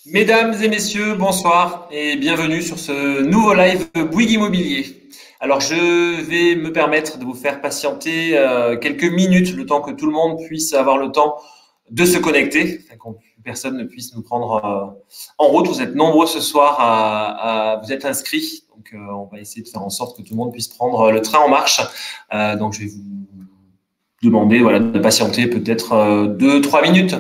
Mesdames et messieurs, bonsoir et bienvenue sur ce nouveau live Bouygues Immobilier. Alors, je vais me permettre de vous faire patienter quelques minutes, le temps que tout le monde puisse avoir le temps de se connecter, afin que personne ne puisse nous prendre en route. Vous êtes nombreux ce soir à vous être inscrits, donc on va essayer de faire en sorte que tout le monde puisse prendre le train en marche. Donc, je vais vous demander de patienter peut-être 2-3 minutes.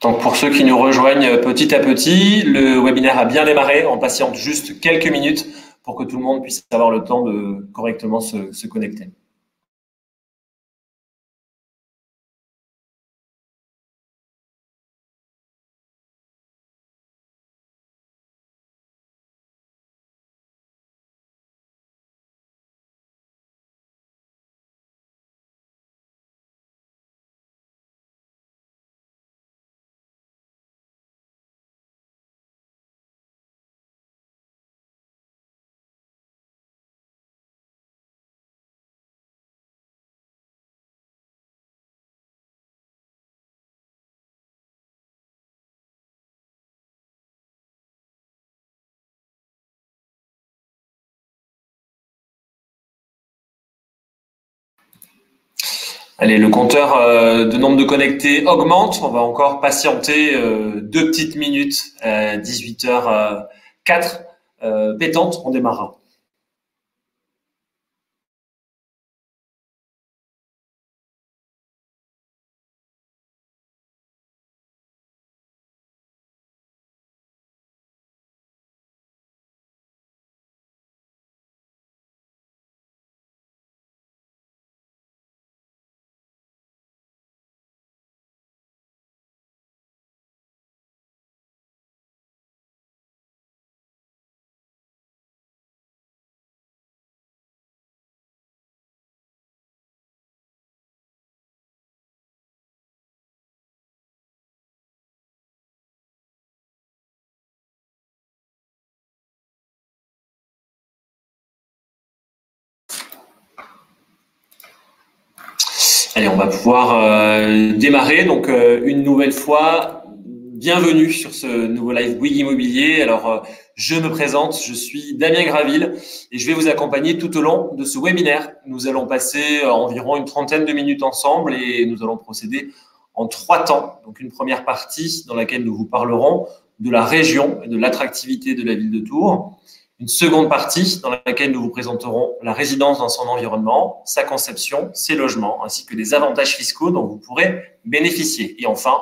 Donc pour ceux qui nous rejoignent petit à petit, le webinaire a bien démarré. On patiente juste quelques minutes pour que tout le monde puisse avoir le temps de correctement se connecter. Allez, le compteur de nombre de connectés augmente. On va encore patienter 2 petites minutes. 18h04 pétante, on démarrera. Allez, on va pouvoir démarrer. Donc, une nouvelle fois, bienvenue sur ce nouveau live Bouygues Immobilier. Alors, je me présente, je suis Damien Graville et je vais vous accompagner tout au long de ce webinaire. Nous allons passer environ une trentaine de minutes ensemble et nous allons procéder en 3 temps. Donc, une première partie dans laquelle nous vous parlerons de la région et de l'attractivité de la ville de Tours. Une seconde partie dans laquelle nous vous présenterons la résidence dans son environnement, sa conception, ses logements, ainsi que les avantages fiscaux dont vous pourrez bénéficier. Et enfin,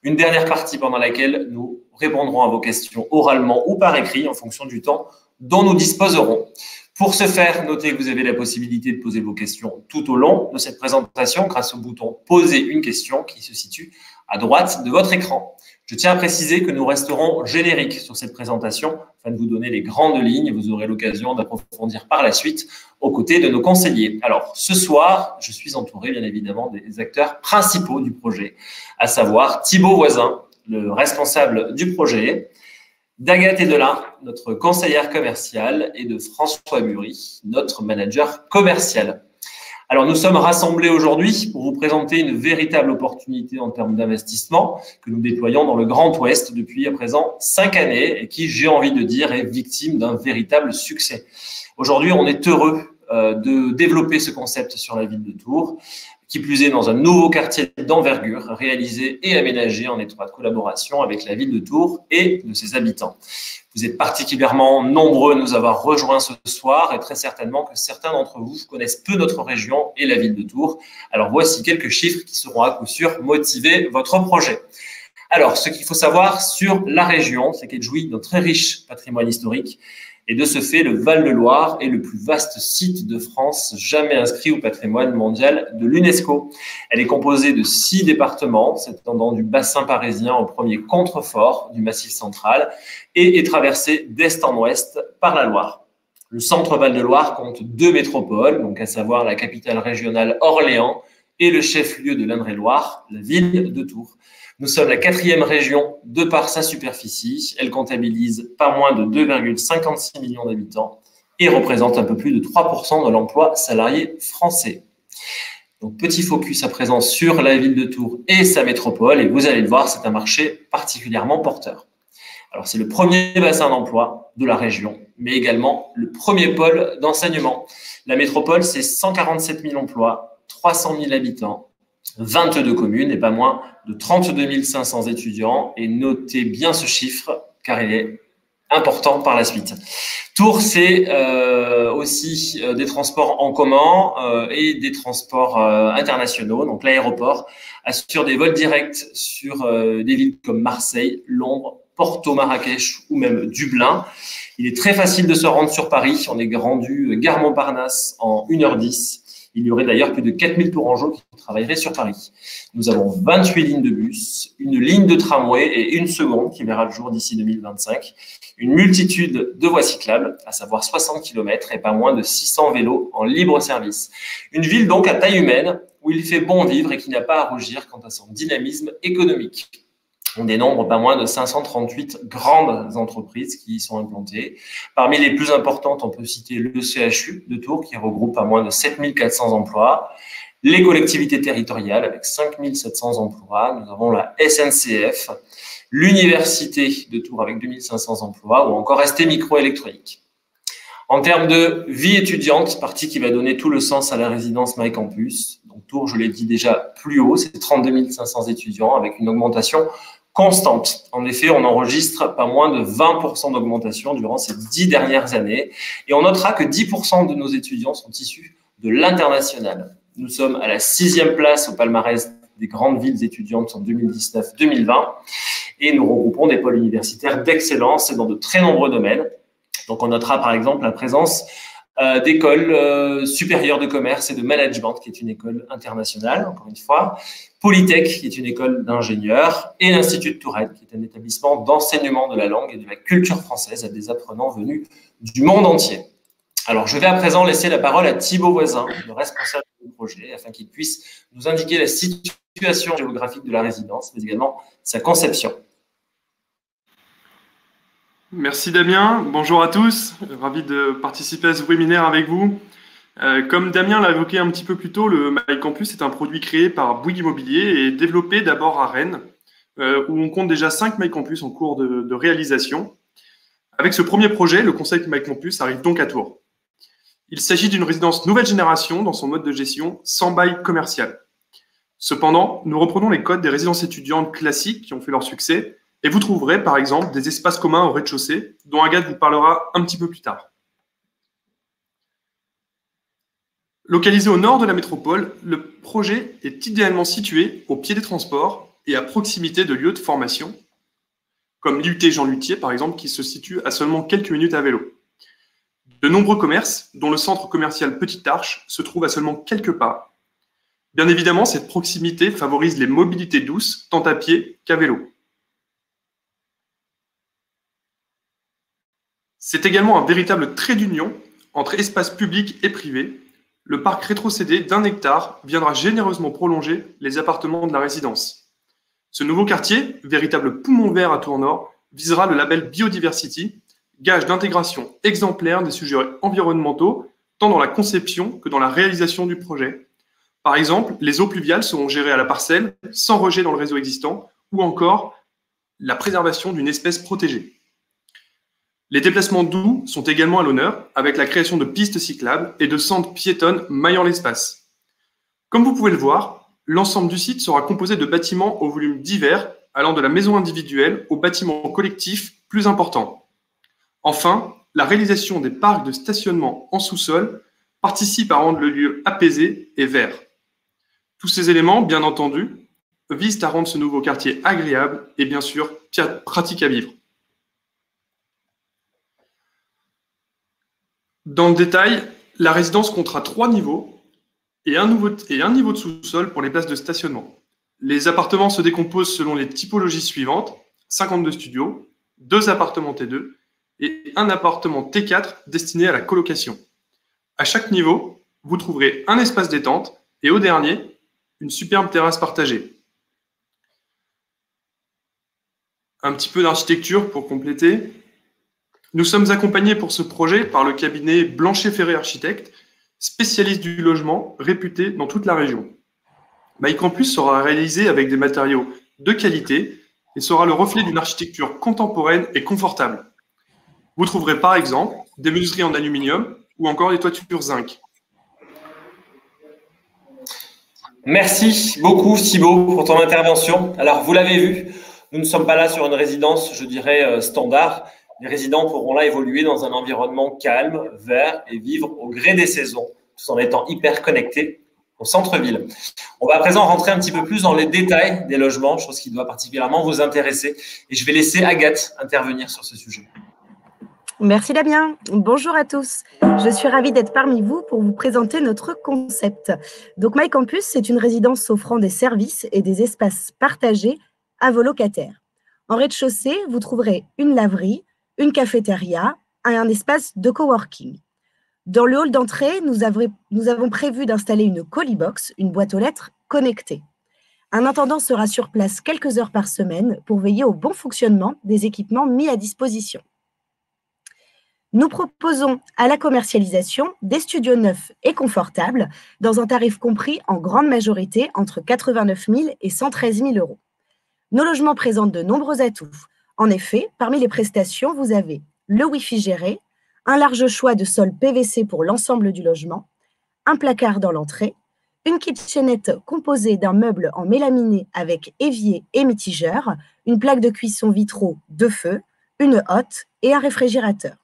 une dernière partie pendant laquelle nous répondrons à vos questions oralement ou par écrit en fonction du temps dont nous disposerons. Pour ce faire, notez que vous avez la possibilité de poser vos questions tout au long de cette présentation grâce au bouton « Poser une question » qui se situe à droite de votre écran. Je tiens à préciser que nous resterons génériques sur cette présentation afin de vous donner les grandes lignes. Vous aurez l'occasion d'approfondir par la suite aux côtés de nos conseillers. Alors, ce soir, je suis entouré bien évidemment des acteurs principaux du projet, à savoir Thibaut Voisin, le responsable du projet, d'Agathe Edelin, notre conseillère commerciale, et de François Bury, notre manager commercial. Alors, nous sommes rassemblés aujourd'hui pour vous présenter une véritable opportunité en termes d'investissement que nous déployons dans le Grand Ouest depuis à présent 5 années et qui, j'ai envie de dire, est victime d'un véritable succès. Aujourd'hui, on est heureux de développer ce concept sur la ville de Tours, qui plus est dans un nouveau quartier d'envergure réalisé et aménagé en étroite collaboration avec la ville de Tours et de ses habitants. Vous êtes particulièrement nombreux à nous avoir rejoints ce soir et très certainement que certains d'entre vous connaissent peu notre région et la ville de Tours. Alors voici quelques chiffres qui seront à coup sûr motiver votre projet. Alors, ce qu'il faut savoir sur la région, c'est qu'elle jouit d'un très riche patrimoine historique. Et de ce fait, le Val-de-Loire est le plus vaste site de France jamais inscrit au patrimoine mondial de l'UNESCO. Elle est composée de 6 départements, s'étendant du bassin parisien au premier contrefort du Massif central et est traversée d'est en ouest par la Loire. Le centre Val-de-Loire compte 2 métropoles, donc à savoir la capitale régionale Orléans et le chef-lieu de l'Indre-et-Loire, la ville de Tours. Nous sommes la 4e région de par sa superficie. Elle comptabilise pas moins de 2,56 millions d'habitants et représente un peu plus de 3% de l'emploi salarié français. Donc, petit focus à présent sur la ville de Tours et sa métropole. Et vous allez le voir, c'est un marché particulièrement porteur. Alors, c'est le premier bassin d'emploi de la région, mais également le premier pôle d'enseignement. La métropole, c'est 147 000 emplois, 300 000 habitants, 22 communes et pas moins de 32 500 étudiants. Et notez bien ce chiffre, car il est important par la suite. Tours, c'est aussi des transports en commun et des transports internationaux. Donc l'aéroport assure des vols directs sur des villes comme Marseille, Londres, Porto, Marrakech ou même Dublin. Il est très facile de se rendre sur Paris. On est rendu gare Montparnasse en 1h10. Il y aurait d'ailleurs plus de 4000 tourangeaux qui travailleraient sur Paris. Nous avons 28 lignes de bus, une ligne de tramway et une seconde qui verra le jour d'ici 2025, une multitude de voies cyclables, à savoir 60 km et pas moins de 600 vélos en libre service. Une ville donc à taille humaine où il fait bon vivre et qui n'a pas à rougir quant à son dynamisme économique. On dénombre pas moins de 538 grandes entreprises qui y sont implantées. Parmi les plus importantes, on peut citer le CHU de Tours qui regroupe pas moins de 7400 emplois, les collectivités territoriales avec 5700 emplois, nous avons la SNCF, l'Université de Tours avec 2500 emplois ou encore ST Microélectronique. En termes de vie étudiante, partie qui va donner tout le sens à la résidence MyCampus. Donc Tours, je l'ai dit déjà plus haut, c'est 32 500 étudiants avec une augmentation constante. En effet, on enregistre pas moins de 20% d'augmentation durant ces 10 dernières années. Et on notera que 10% de nos étudiants sont issus de l'international. Nous sommes à la 6e place au palmarès des grandes villes étudiantes en 2019-2020. Et nous regroupons des pôles universitaires d'excellence dans de très nombreux domaines. Donc, on notera par exemple la présence d'écoles supérieures de commerce et de management, qui est une école internationale, encore une fois, Polytech, qui est une école d'ingénieurs, et l'Institut de Touraine, qui est un établissement d'enseignement de la langue et de la culture française à des apprenants venus du monde entier. Alors, je vais à présent laisser la parole à Thibaut Voisin, le responsable du projet, afin qu'il puisse nous indiquer la situation géographique de la résidence, mais également sa conception. Merci Damien, bonjour à tous, ravi de participer à ce webinaire avec vous. Comme Damien l'a évoqué un petit peu plus tôt, le MyCampus est un produit créé par Bouygues Immobilier et développé d'abord à Rennes, où on compte déjà 5 MyCampus en cours de réalisation. Avec ce premier projet, le concept MyCampus arrive donc à Tours. Il s'agit d'une résidence nouvelle génération dans son mode de gestion sans bail commercial. Cependant, nous reprenons les codes des résidences étudiantes classiques qui ont fait leur succès. Et vous trouverez, par exemple, des espaces communs au rez-de-chaussée, dont Agathe vous parlera un petit peu plus tard. Localisé au nord de la métropole, le projet est idéalement situé au pied des transports et à proximité de lieux de formation, comme l'IUT Jean Luthier, par exemple, qui se situe à seulement quelques minutes à vélo. De nombreux commerces, dont le centre commercial Petite Arche, se trouvent à seulement quelques pas. Bien évidemment, cette proximité favorise les mobilités douces, tant à pied qu'à vélo. C'est également un véritable trait d'union entre espace public et privé. Le parc rétrocédé d'1 hectare viendra généreusement prolonger les appartements de la résidence. Ce nouveau quartier, véritable poumon vert à Tours-Nord, visera le label Biodiversity, gage d'intégration exemplaire des sujets environnementaux, tant dans la conception que dans la réalisation du projet. Par exemple, les eaux pluviales seront gérées à la parcelle, sans rejet dans le réseau existant, ou encore la préservation d'une espèce protégée. Les déplacements doux sont également à l'honneur, avec la création de pistes cyclables et de sentes piétonnes maillant l'espace. Comme vous pouvez le voir, l'ensemble du site sera composé de bâtiments au volume divers, allant de la maison individuelle aux bâtiments collectifs plus importants. Enfin, la réalisation des parcs de stationnement en sous-sol participe à rendre le lieu apaisé et vert. Tous ces éléments, bien entendu, visent à rendre ce nouveau quartier agréable et bien sûr pratique à vivre. Dans le détail, la résidence comptera 3 niveaux et un niveau de sous-sol pour les places de stationnement. Les appartements se décomposent selon les typologies suivantes: 52 studios, 2 appartements T2 et un appartement T4 destiné à la colocation. À chaque niveau, vous trouverez un espace détente et au dernier, une superbe terrasse partagée. Un petit peu d'architecture pour compléter. Nous sommes accompagnés pour ce projet par le cabinet Blanchet-Ferré Architectes, spécialiste du logement, réputé dans toute la région. MyCampus sera réalisé avec des matériaux de qualité et sera le reflet d'une architecture contemporaine et confortable. Vous trouverez par exemple des menuiseries en aluminium ou encore des toitures zinc. Merci beaucoup Thibaut pour ton intervention. Alors vous l'avez vu, nous ne sommes pas là sur une résidence, je dirais, standard. Les résidents pourront là évoluer dans un environnement calme, vert et vivre au gré des saisons, tout en étant hyper connectés au centre-ville. On va à présent rentrer un petit peu plus dans les détails des logements, chose qui doit particulièrement vous intéresser. Et je vais laisser Agathe intervenir sur ce sujet. Merci Damien. Bonjour à tous. Je suis ravie d'être parmi vous pour vous présenter notre concept. Donc MyCampus, c'est une résidence offrant des services et des espaces partagés à vos locataires. En rez-de-chaussée, vous trouverez une laverie, une cafétéria et un espace de coworking. Dans le hall d'entrée, nous avons prévu d'installer une Colibox, une boîte aux lettres connectée. Un intendant sera sur place quelques heures par semaine pour veiller au bon fonctionnement des équipements mis à disposition. Nous proposons à la commercialisation des studios neufs et confortables dans un tarif compris en grande majorité entre 89 000 et 113 000 euros. Nos logements présentent de nombreux atouts. En effet, parmi les prestations, vous avez le Wi-Fi géré, un large choix de sols PVC pour l'ensemble du logement, un placard dans l'entrée, une kitchenette composée d'un meuble en mélaminé avec évier et mitigeur, une plaque de cuisson vitraux de feu, une hotte et un réfrigérateur.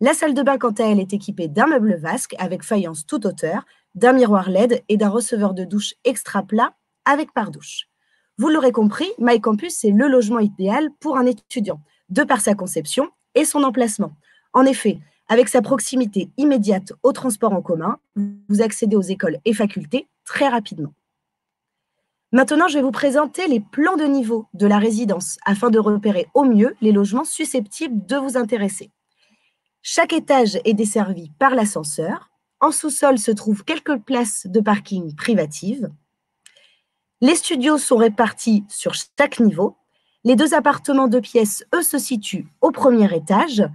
La salle de bain, quant à elle, est équipée d'un meuble vasque avec faïence toute hauteur, d'un miroir LED et d'un receveur de douche extra plat avec pare-douche. Vous l'aurez compris, MyCampus, c'est le logement idéal pour un étudiant, de par sa conception et son emplacement. En effet, avec sa proximité immédiate aux transports en commun, vous accédez aux écoles et facultés très rapidement. Maintenant, je vais vous présenter les plans de niveau de la résidence afin de repérer au mieux les logements susceptibles de vous intéresser. Chaque étage est desservi par l'ascenseur. En sous-sol se trouvent quelques places de parking privatives. Les studios sont répartis sur chaque niveau. Les 2 appartements 2 pièces, eux, se situent au premier étage.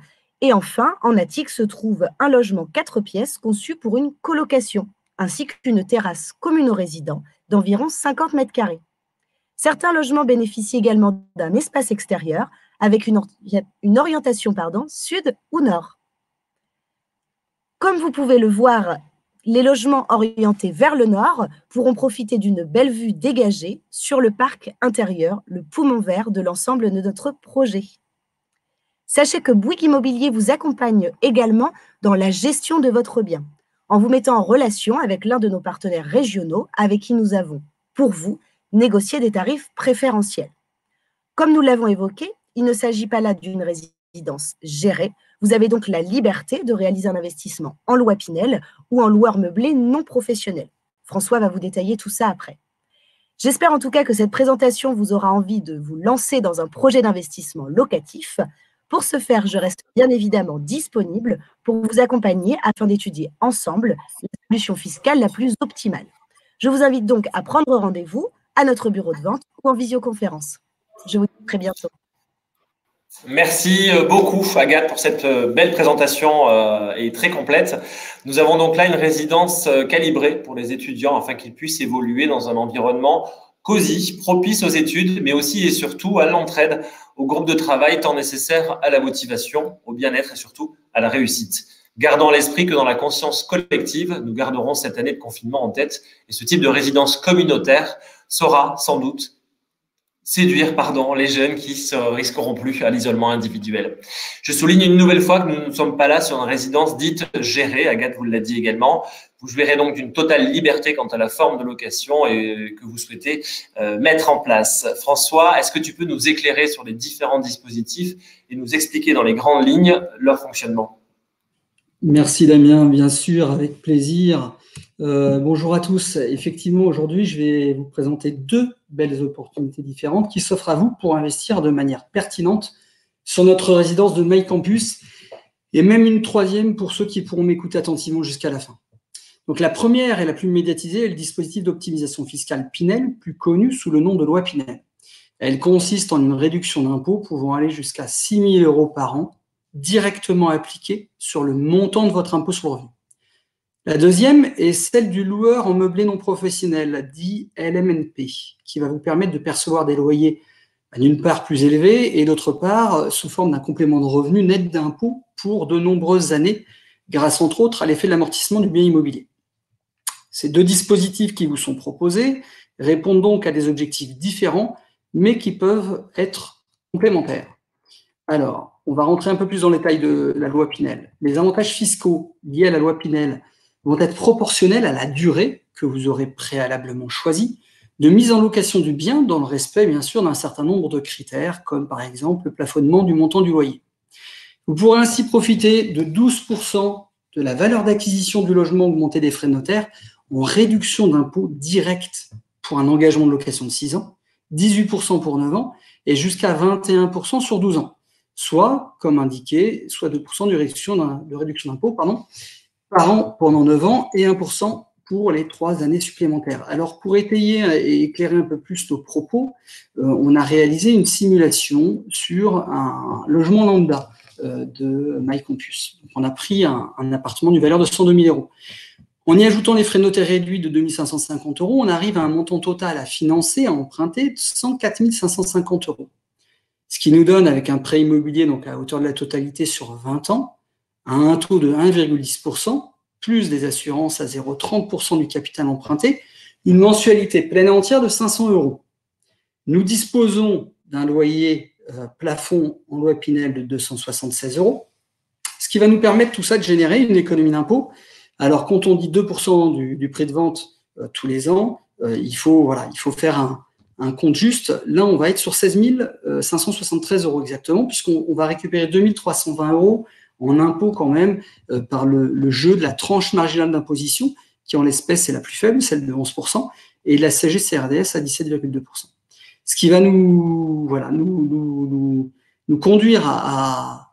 Et enfin, en attique se trouve un logement 4 pièces conçu pour une colocation, ainsi qu'une terrasse commune aux résidents d'environ 50 mètres carrés. Certains logements bénéficient également d'un espace extérieur avec une orientation sud ou nord. Comme vous pouvez le voir, les logements orientés vers le nord pourront profiter d'une belle vue dégagée sur le parc intérieur, le poumon vert de l'ensemble de notre projet. Sachez que Bouygues Immobilier vous accompagne également dans la gestion de votre bien, en vous mettant en relation avec l'un de nos partenaires régionaux avec qui nous avons, pour vous, négocié des tarifs préférentiels. Comme nous l'avons évoqué, il ne s'agit pas là d'une résidence gérée. Vous avez donc la liberté de réaliser un investissement en loi Pinel ou en loueur meublé non professionnel. François va vous détailler tout ça après. J'espère en tout cas que cette présentation vous aura envie de vous lancer dans un projet d'investissement locatif. Pour ce faire, je reste bien évidemment disponible pour vous accompagner afin d'étudier ensemble la solution fiscale la plus optimale. Je vous invite donc à prendre rendez-vous à notre bureau de vente ou en visioconférence. Je vous dis à très bientôt. Merci beaucoup Agathe pour cette belle présentation et très complète. Nous avons donc là une résidence calibrée pour les étudiants afin qu'ils puissent évoluer dans un environnement cosy, propice aux études, mais aussi et surtout à l'entraide, au groupe de travail tant nécessaire à la motivation, au bien-être et surtout à la réussite. Gardons à l'esprit que dans la conscience collective, nous garderons cette année de confinement en tête et ce type de résidence communautaire sera sans doute séduire les jeunes qui se risqueront plus à l'isolement individuel. Je souligne une nouvelle fois que nous ne sommes pas là sur une résidence dite gérée, Agathe vous l'a dit également. Vous jouirez donc d'une totale liberté quant à la forme de location et que vous souhaitez mettre en place. François, est-ce que tu peux nous éclairer sur les différents dispositifs et nous expliquer dans les grandes lignes leur fonctionnement? Merci Damien, bien sûr, avec plaisir. Bonjour à tous. Effectivement, aujourd'hui, je vais vous présenter deux belles opportunités différentes qui s'offrent à vous pour investir de manière pertinente sur notre résidence de MyCampus et même une troisième pour ceux qui pourront m'écouter attentivement jusqu'à la fin. Donc la première et la plus médiatisée est le dispositif d'optimisation fiscale Pinel, plus connu sous le nom de loi Pinel. Elle consiste en une réduction d'impôt pouvant aller jusqu'à 6 000 € par an, directement appliquée sur le montant de votre impôt sur le revenu. La deuxième est celle du loueur en meublé non professionnel, dit LMNP, qui va vous permettre de percevoir des loyers d'une part plus élevés et d'autre part sous forme d'un complément de revenu net d'impôt pour de nombreuses années, grâce entre autres à l'effet de l'amortissement du bien immobilier. Ces deux dispositifs qui vous sont proposés répondent donc à des objectifs différents, mais qui peuvent être complémentaires. Alors, on va rentrer un peu plus dans le détail de la loi Pinel. Les avantages fiscaux liés à la loi Pinel vont être proportionnels à la durée que vous aurez préalablement choisie de mise en location du bien dans le respect, bien sûr, d'un certain nombre de critères, comme par exemple le plafonnement du montant du loyer. Vous pourrez ainsi profiter de 12% de la valeur d'acquisition du logement augmenté des frais de notaire en réduction d'impôt direct pour un engagement de location de 6 ans, 18% pour 9 ans et jusqu'à 21% sur 12 ans. Soit, comme indiqué, soit 2% de réduction d'impôt par an pendant 9 ans et 1% pour les 3 années supplémentaires. Alors, pour étayer et éclairer un peu plus nos propos, on a réalisé une simulation sur un logement lambda de MyCampus. On a pris un appartement d'une valeur de 102 000 €. En y ajoutant les frais de notaire réduits de 2 550 €, on arrive à un montant total à financer, à emprunter de 104 550 €. Ce qui nous donne, avec un prêt immobilier donc à hauteur de la totalité sur 20 ans, un taux de 1,10%, plus des assurances à 0,30% du capital emprunté, une mensualité pleine et entière de 500 €. Nous disposons d'un loyer plafond en loi Pinel de 276 €, ce qui va nous permettre tout ça de générer une économie d'impôt. Alors, quand on dit 2% du prix de vente tous les ans, il faut faire un compte juste. Là, on va être sur 16 573 € exactement, puisqu'on va récupérer 2 320 € en impôt quand même par le jeu de la tranche marginale d'imposition, qui en l'espèce est la plus faible, celle de 11%, et la CGCRDS à 17,2%. Ce qui va nous conduire à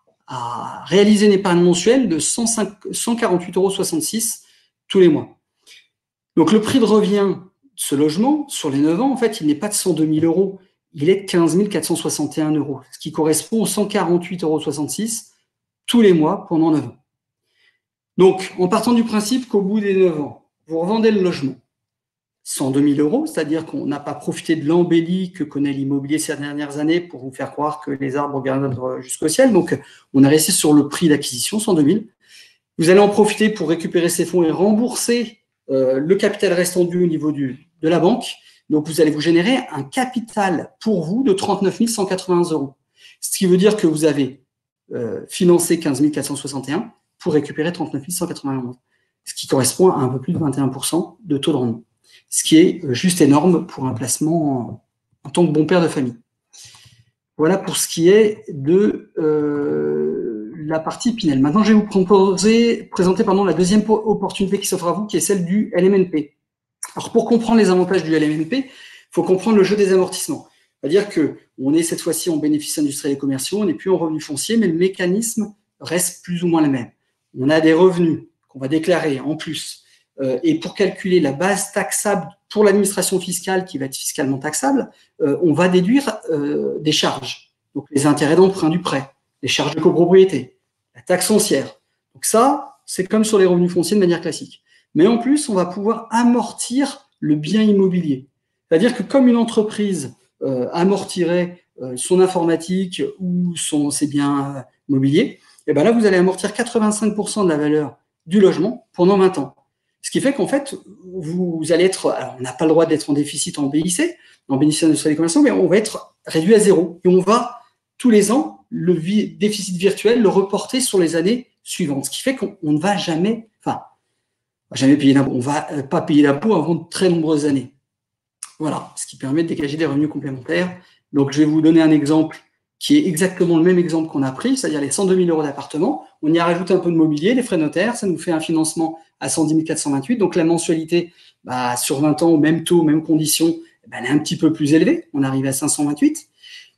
réaliser une épargne mensuelle de 148,66 € tous les mois. Donc le prix de revient de ce logement sur les 9 ans, en fait, il n'est pas de 102 000 €, il est de 15 461 €, ce qui correspond aux 148,66 € tous les mois pendant 9 ans. Donc, en partant du principe qu'au bout des 9 ans, vous revendez le logement 102 000 €, c'est-à-dire qu'on n'a pas profité de l'embellie que connaît l'immobilier ces dernières années pour vous faire croire que les arbres regardent jusqu'au ciel. Donc, on est resté sur le prix d'acquisition, 102 000. Vous allez en profiter pour récupérer ces fonds et rembourser le capital restant dû au niveau de la banque. Donc, vous allez vous générer un capital pour vous de 39 180 €. Ce qui veut dire que vous avez financé 15 461 pour récupérer 39 181 €, ce qui correspond à un peu plus de 21% de taux de rendement. Ce qui est juste énorme pour un placement en tant que bon père de famille. Voilà pour ce qui est de la partie Pinel. Maintenant, je vais vous présenter la deuxième opportunité qui s'offre à vous, qui est celle du LMNP. Alors, pour comprendre les avantages du LMNP, il faut comprendre le jeu des amortissements. C'est-à-dire qu'on est cette fois-ci en bénéfices industriels et commerciaux, on n'est plus en revenus fonciers, mais le mécanisme reste plus ou moins le même. On a des revenus qu'on va déclarer en plus. Et pour calculer la base taxable pour l'administration fiscale, qui va être fiscalement taxable, on va déduire des charges. Donc, les intérêts d'emprunt du prêt, les charges de copropriété, la taxe foncière. Donc ça, c'est comme sur les revenus fonciers de manière classique. Mais en plus, on va pouvoir amortir le bien immobilier. C'est-à-dire que comme une entreprise amortirait son informatique ou ses biens immobiliers, et ben là, vous allez amortir 85% de la valeur du logement pendant 20 ans. Ce qui fait qu'en fait, vous allez être, alors on n'a pas le droit d'être en déficit en BIC, en bénéfice industriel et commercial, mais on va être réduit à zéro. Et on va, tous les ans, le déficit virtuel, le reporter sur les années suivantes. Ce qui fait qu'on ne va jamais, jamais payer l'impôt. On ne va pas payer l'impôt avant de très nombreuses années. Voilà, ce qui permet de dégager des revenus complémentaires. Donc, je vais vous donner un exemple qui est exactement le même exemple qu'on a pris, c'est-à-dire les 102 000 € d'appartement. On y a rajouté un peu de mobilier, les frais notaires, ça nous fait un financement à 110 428. Donc, la mensualité, sur 20 ans, même taux, même conditions, elle est un petit peu plus élevée. On arrive à 528.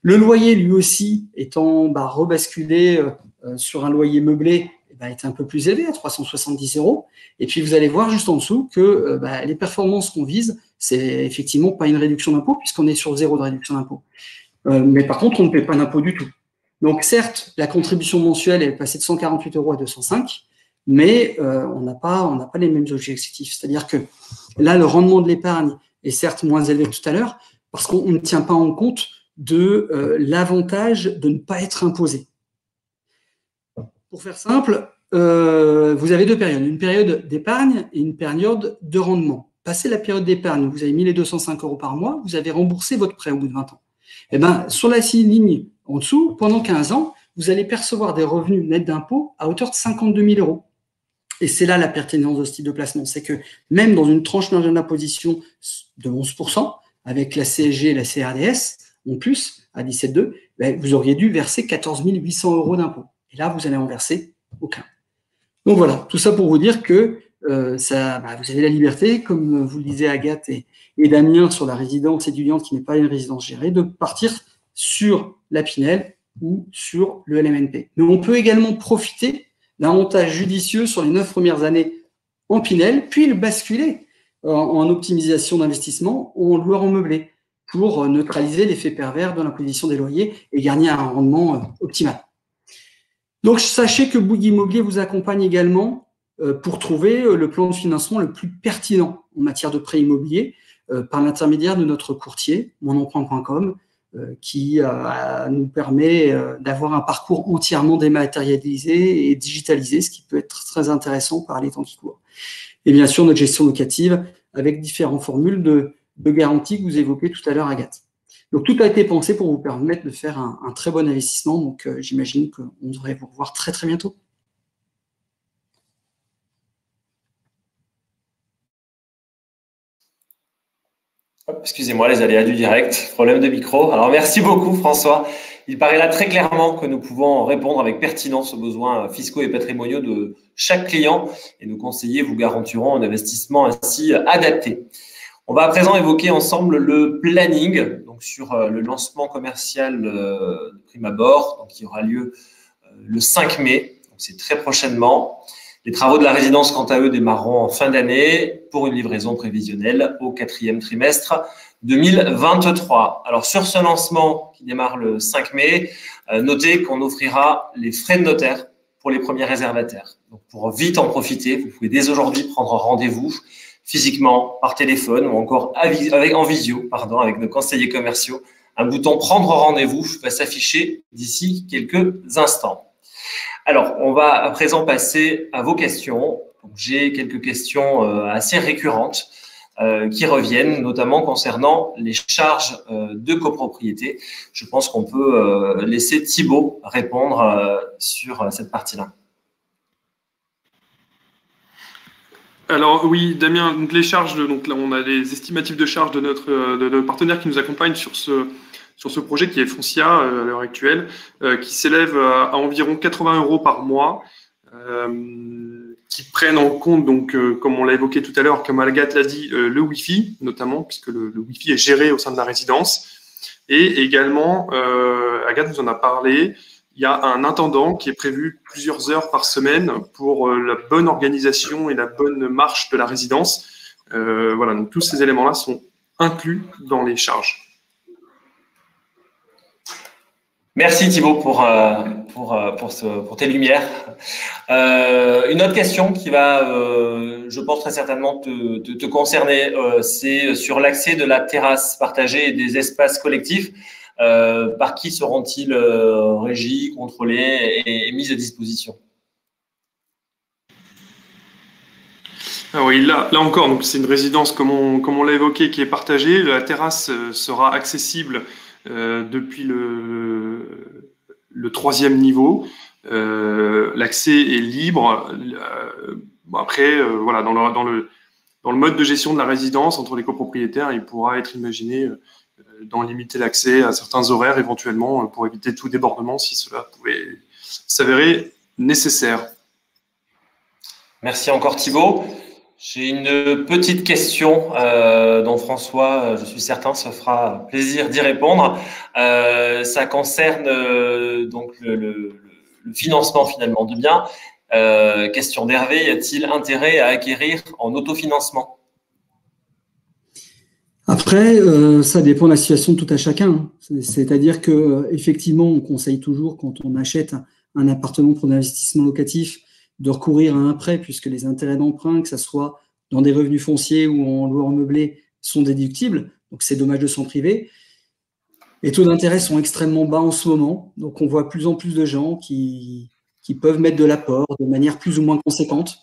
Le loyer, lui aussi, étant rebasculé sur un loyer meublé, est un peu plus élevé, à 370 €. Et puis, vous allez voir juste en dessous que les performances qu'on vise, c'est effectivement pas une réduction d'impôt, puisqu'on est sur 0 de réduction d'impôt. Mais par contre, on ne paie pas d'impôt du tout. Donc, certes, la contribution mensuelle est passée de 148 € à 205, mais on n'a pas les mêmes objectifs. C'est-à-dire que là, le rendement de l'épargne est certes moins élevé que tout à l'heure, parce qu'on ne tient pas en compte de l'avantage de ne pas être imposé. Pour faire simple, vous avez deux périodes, une période d'épargne et une période de rendement. Passé la période d'épargne, vous avez mis les 205 € par mois, vous avez remboursé votre prêt au bout de 20 ans. Sur la ligne en dessous, pendant 15 ans, vous allez percevoir des revenus nets d'impôt à hauteur de 52 000 €. Et c'est là la pertinence de ce type de placement. C'est que même dans une tranche marginale d'imposition de 11%, avec la CSG et la CRDS, en plus, à 17,2, vous auriez dû verser 14 800 € d'impôt. Et là, vous allez en verser aucun. Donc voilà, tout ça pour vous dire que vous avez la liberté, comme vous le disiez Agathe et Damien sur la résidence étudiante qui n'est pas une résidence gérée, de partir sur la Pinel ou sur le LMNP. Mais on peut également profiter d'un montage judicieux sur les 9 premières années en Pinel, puis le basculer en optimisation d'investissement ou en loueur en meublé pour neutraliser l'effet pervers de l'imposition des loyers et gagner un rendement optimal. Donc, sachez que Bouygues Immobilier vous accompagne également pour trouver le plan de financement le plus pertinent en matière de prêt immobilier par l'intermédiaire de notre courtier, monemprunt.com, qui nous permet d'avoir un parcours entièrement dématérialisé et digitalisé, ce qui peut être très intéressant par les temps qui courent. Et bien sûr, notre gestion locative avec différentes formules de garantie que vous évoquez tout à l'heure, Agathe. Donc, tout a été pensé pour vous permettre de faire un très bon investissement. Donc, j'imagine qu'on devrait vous revoir très, très bientôt. Excusez-moi, les aléas du direct, problème de micro. Alors, merci beaucoup, François. Il paraît là très clairement que nous pouvons répondre avec pertinence aux besoins fiscaux et patrimoniaux de chaque client et nos conseillers vous garantiront un investissement ainsi adapté. On va à présent évoquer ensemble le planning, donc sur le lancement commercial de prime abord, donc qui aura lieu le 5 mai, donc c'est très prochainement. Les travaux de la résidence, quant à eux, démarreront en fin d'année pour une livraison prévisionnelle au 4e trimestre 2023. Alors, sur ce lancement qui démarre le 5 mai, notez qu'on offrira les frais de notaire pour les premiers réservataires. Donc, pour vite en profiter, vous pouvez dès aujourd'hui prendre rendez-vous physiquement, par téléphone ou encore en visio, avec nos conseillers commerciaux. Un bouton « Prendre rendez-vous » va s'afficher d'ici quelques instants. Alors, on va à présent passer à vos questions. J'ai quelques questions assez récurrentes qui reviennent, notamment concernant les charges de copropriété. Je pense qu'on peut laisser Thibaut répondre sur cette partie-là. Alors oui, Damien, donc les charges, donc là on a les estimatifs de charges de notre partenaire qui nous accompagne sur ce projet qui est Foncia à l'heure actuelle, qui s'élève à environ 80 € par mois, qui prennent en compte, donc, comme on l'a évoqué tout à l'heure, comme Agathe l'a dit, le Wi-Fi notamment, puisque le Wi-Fi est géré au sein de la résidence. Et également, Agathe nous en a parlé, il y a un intendant qui est prévu plusieurs heures par semaine pour la bonne organisation et la bonne marche de la résidence. Voilà, donc tous ces éléments-là sont inclus dans les charges. Merci Thibaut pour tes lumières. Une autre question qui va, je pense très certainement te concerner, c'est sur l'accès de la terrasse partagée et des espaces collectifs. Par qui seront-ils régis, contrôlés et mis à disposition? Ah oui, là encore, donc c'est une résidence, comme on l'a évoqué, qui est partagée. La terrasse sera accessible depuis le troisième niveau. L'accès est libre. Bon, après, voilà, dans le mode de gestion de la résidence entre les copropriétaires, il pourra être imaginé d'en limiter l'accès à certains horaires éventuellement pour éviter tout débordement si cela pouvait s'avérer nécessaire. Merci encore Thibaut. J'ai une petite question dont François, je suis certain, se fera plaisir d'y répondre. Ça concerne donc le financement finalement de biens. Question d'Hervé, y a-t-il intérêt à acquérir en autofinancement? Après, ça dépend de la situation de tout à chacun. C'est-à-dire que effectivement, on conseille toujours quand on achète un appartement pour l'investissement locatif de recourir à un prêt, puisque les intérêts d'emprunt, que ce soit dans des revenus fonciers ou en loueur meublé, sont déductibles. Donc, c'est dommage de s'en priver. Les taux d'intérêt sont extrêmement bas en ce moment. Donc, on voit plus en plus de gens qui peuvent mettre de l'apport de manière plus ou moins conséquente.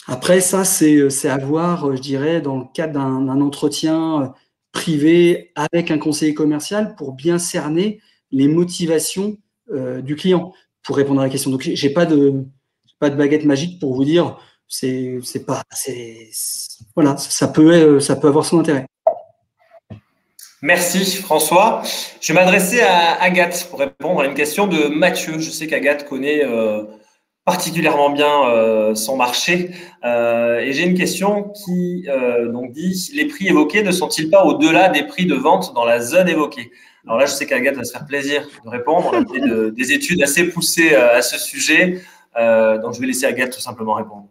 Après, ça, c'est à voir, je dirais, dans le cadre d'un entretien privé avec un conseiller commercial pour bien cerner les motivations du client. Pour répondre à la question. Donc, j'ai pas de baguette magique pour vous dire, voilà, ça peut avoir son intérêt. Merci François. Je vais m'adresser à Agathe pour répondre à une question de Mathieu. Je sais qu'Agathe connaît particulièrement bien son marché. Et j'ai une question qui donc dit, les prix évoqués ne sont-ils pas au-delà des prix de vente dans la zone évoquée? Alors là, je sais qu'Agathe va se faire plaisir de répondre. On a fait des études assez poussées à ce sujet. Donc, je vais laisser Agathe tout simplement répondre.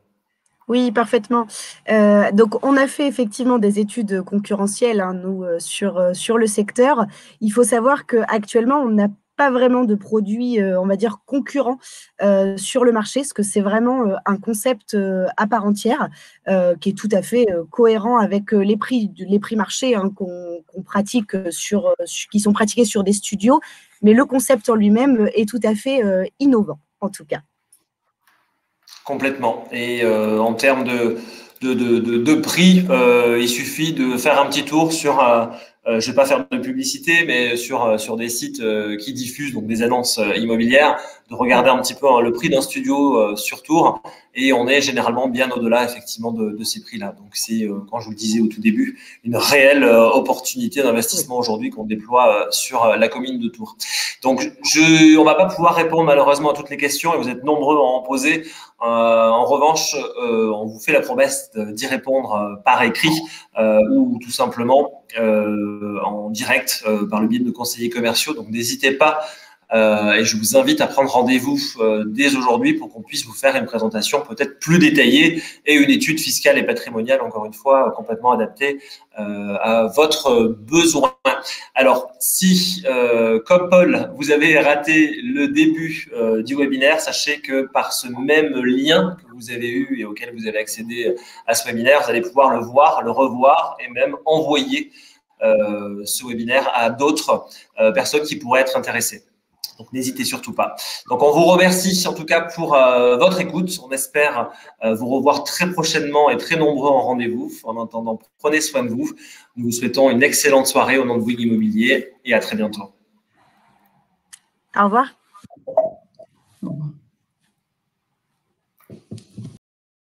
Oui, parfaitement. Donc, on a fait effectivement des études concurrentielles, hein, nous, sur le secteur. Il faut savoir qu'actuellement, on n'a pas vraiment de produits, on va dire, concurrents sur le marché, parce que c'est vraiment un concept à part entière qui est tout à fait cohérent avec les prix marché, hein, qu'on pratique qui sont pratiqués sur des studios. Mais le concept en lui-même est tout à fait innovant, en tout cas. Complètement. Et en termes de prix, il suffit de faire un petit tour sur, je ne vais pas faire de publicité, mais sur des sites qui diffusent donc des annonces immobilières, de regarder un petit peu le prix d'un studio sur Tours, et on est généralement bien au-delà effectivement de ces prix-là. Donc c'est, quand je vous le disais au tout début, une réelle opportunité d'investissement aujourd'hui qu'on déploie sur la commune de Tours. Donc on va pas pouvoir répondre malheureusement à toutes les questions, et vous êtes nombreux à en poser. En revanche, on vous fait la promesse d'y répondre par écrit ou tout simplement en direct par le biais de nos conseillers commerciaux. Donc, n'hésitez pas et je vous invite à prendre rendez-vous dès aujourd'hui pour qu'on puisse vous faire une présentation peut-être plus détaillée et une étude fiscale et patrimoniale, encore une fois, complètement adaptée à votre besoin. Alors, si, comme Paul, vous avez raté le début du webinaire, sachez que par ce même lien que vous avez eu et auquel vous avez accédé à ce webinaire, vous allez pouvoir le voir, le revoir et même envoyer ce webinaire à d'autres personnes qui pourraient être intéressées. Donc, n'hésitez surtout pas. Donc, on vous remercie en tout cas pour votre écoute. On espère vous revoir très prochainement et très nombreux en rendez-vous. En attendant, prenez soin de vous. Nous vous souhaitons une excellente soirée au nom de Bouygues Immobilier et à très bientôt. Au revoir.